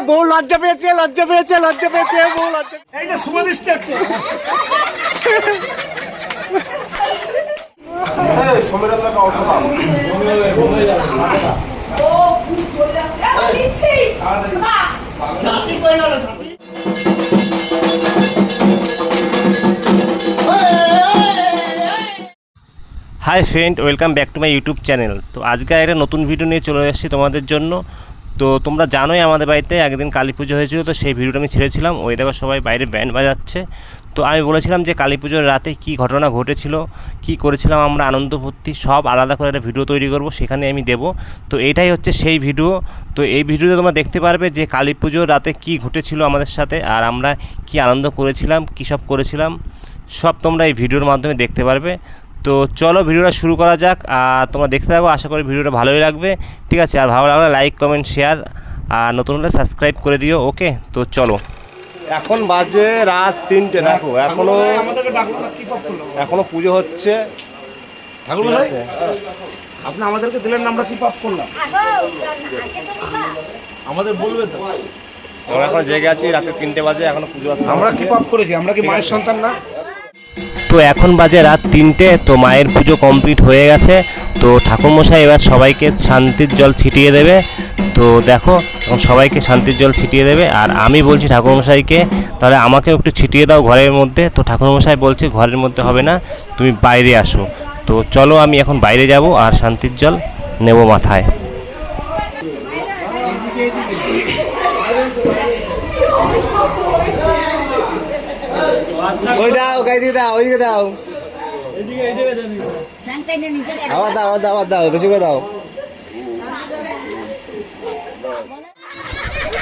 বউ লজ্জা পেয়েছে লজ্জা পেয়েছে লজ্জা পেয়েছে বউ লজ্জা। এই যে সুমদৃষ্টি হচ্ছে hi friend, welcome back to my YouTube channel. তো আজকে একটা নতুন ভিডিও নিয়ে চলে এসেছি তোমাদের জন্য। তো তোমরা জানোই আমাদের বাড়িতে একদিন কালী পুজো হয়েছিল, তো সেই ভিডিওটা আমি ছেড়েছিলাম। ওই দেখো সবাই বাইরে ব্যান্ড বাজাচ্ছে। তো আমি বলেছিলাম যে কালী পুজোর রাতে কী ঘটনা ঘটেছিল, কি করেছিলাম আমরা, আনন্দ ফুর্তি সব আলাদা করে একটা ভিডিও তৈরি করব, সেখানে আমি দেব। তো এটাই হচ্ছে সেই ভিডিও। তো এই ভিডিওতে তোমরা দেখতে পারবে যে কালী পুজোর রাতে কী ঘটেছিল আমাদের সাথে, আর আমরা কি আনন্দ করেছিলাম, কী সব করেছিলাম, সব তোমরা এই ভিডিওর মাধ্যমে দেখতে পারবে। তো চলো ভিডিওটা শুরু করা যাক। আর তোমরা দেখতে থাকো, আশা করি ভিডিওটা ভালোই লাগবে। ঠিক আছে, আর ভালো লাগলে লাইক কমেন্ট শেয়ার, আর নতুন হলে সাবস্ক্রাইব করে দিও। ওকে, তো চলো। এখন বাজে রাত 3টে। দেখো এখনো পুজো হচ্ছে। ঠাকুর মশাই, আপনি আমাদেরকে দিলেন না, আমরা কি পাপ করলাম আমাদের বলবে তো? আমরা এখন জেগে আছি, রাতে 3টে বাজে, এখনো পুজো হচ্ছে। আমরা কি পাপ করেছি? আমরা কি মায়ের সন্তান না? তো এখন বাজে রাত 3টে। তো মায়ের পুজো কমপ্লিট হয়ে গেছে। তো ঠাকুরমশাই এবার সবাইকে শান্তির জল ছিটিয়ে দেবে। তো দেখো এখন সবাইকে শান্তির জল ছিটিয়ে দেবে। আর আমি বলছি ঠাকুরমশাইকে, তাহলে আমাকেও একটু ছিটিয়ে দাও ঘরের মধ্যে। তো ঠাকুরমশাই বলছে ঘরের মধ্যে হবে না, তুমি বাইরে আসো। তো চলো আমি এখন বাইরে যাব আর শান্তির জল নেব মাথায়। ওই দাও, গাইদিকে দাও, ওইদিকে দাও, আবার দাও, আবার দাও, আবার দাও, বেশি করে দাও।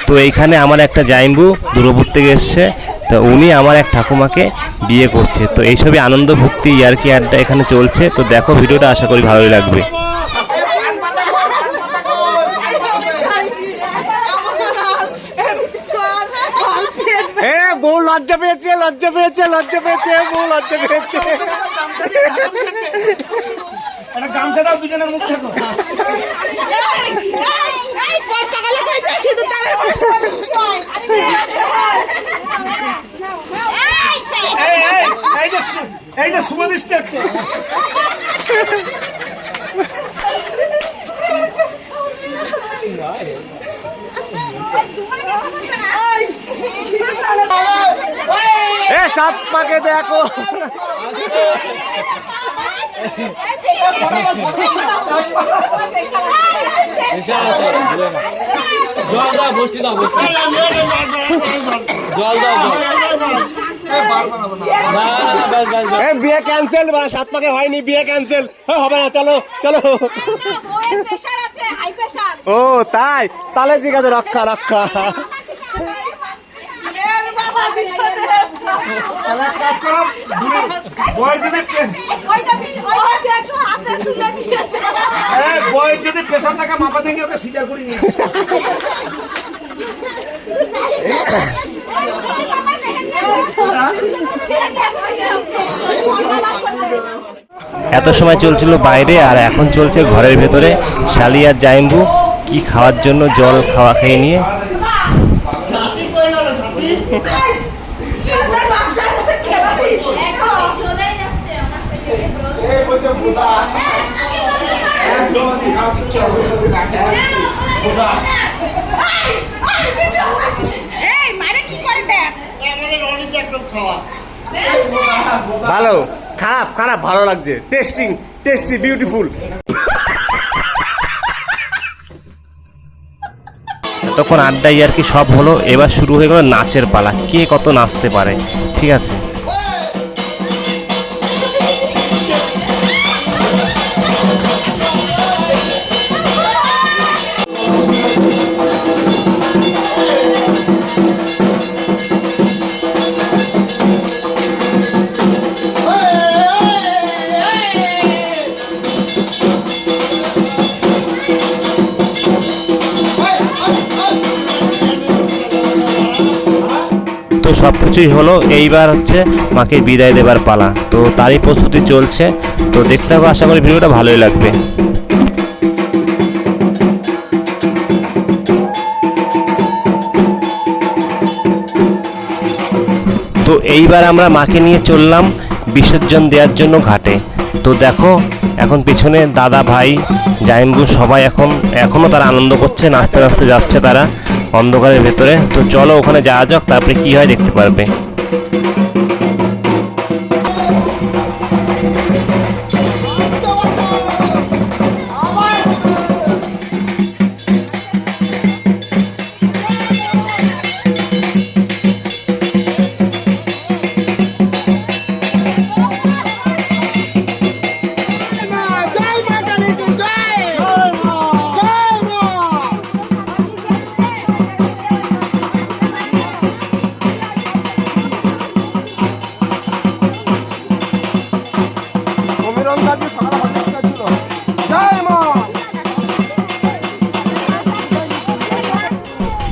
তো এইখানে আমার একটা জাইম্বু দূরপুর থেকে এসছে। তো উনি আমার এক ঠাকুমাকে বিয়ে করছে। তো এইসবই আনন্দ ভক্তি ইয়ার্কি আড্ডা এখানে চলছে। তো দেখো ভিডিওটা, আশা করি ভালোই লাগবে। বউ লজ্জা পেয়েছে লজ্জা পেয়েছে লজ্জা পেয়েছে বউ লজ্জা পেয়েছে। গামছা দাও, দুজনের মুখ দেখো। এই যে সুমদৃষ্টি হচ্ছে। সাত পাকে দেখো, বিয়ে ক্যান্সেল, 7 পাকে হয়নি, বিয়ে ক্যান্সেল, হবে না, চলো চলো। ও তাই, তাহলে ঠিক আছে, রক্ষা রক্ষা। যদি প্রেশার টাকা মাপা দেখে ওকে সিজার করি নি। এত সময় চলছিল বাইরে, আর এখন চলছে ঘরের ভেতরে। শালি আর জাইম্বু কি খাওয়ার জন্য জল খাওয়া খেয়ে নিয়ে ভালো খারাপ খারাপ ভালো লাগছে, টেস্টিং টেস্টি বিউটিফুল। তখন আড্ডা ইয়ার্কি সব হলো। এবার শুরু হয়ে গেল নাচের পালা, কে কত নাচতে পারে। ঠিক আছে, তো সব কিছুই হলো। এইবার হচ্ছে মাকে বিদায় দেবার পালা। তো তারই প্রস্তুতি চলছে। তো দেখতে হবে, আশা করি ভিডিওটা ভালোই লাগবে। এইবার আমরা মাকে নিয়ে চললাম বিসর্জন দেওয়ার জন্য ঘাটে। তো দেখো এখন পিছনে দাদা ভাই জাইম্বু সবাই এখনও তারা আনন্দ করছে, নাচতে নাচতে যাচ্ছে তারা অন্ধকারের ভেতরে। তো চলো ওখানে যাওয়া যাক, তারপরে কী হয় দেখতে পারবে।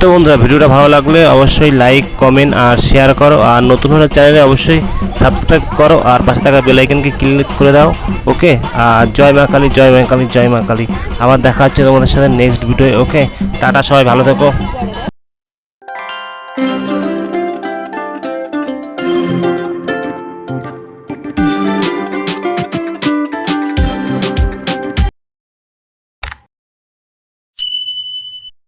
তো বন্ধুরা, ভিডিওটা ভালো লাগলে অবশ্যই লাইক, কমেন্ট আর শেয়ার করো, আর নতুন হলে চ্যানেলে অবশ্যই সাবস্ক্রাইব করো, আর পাশে থাকা বেল আইকনকে ক্লিক করে দাও। ওকে, আর জয় মা কালী, জয় মা কালী, জয় মা কালী। আবার দেখা হচ্ছে তোমাদের সাথে নেক্সট ভিডিও। ওকে, টাটা, সবাই ভালো থেকো।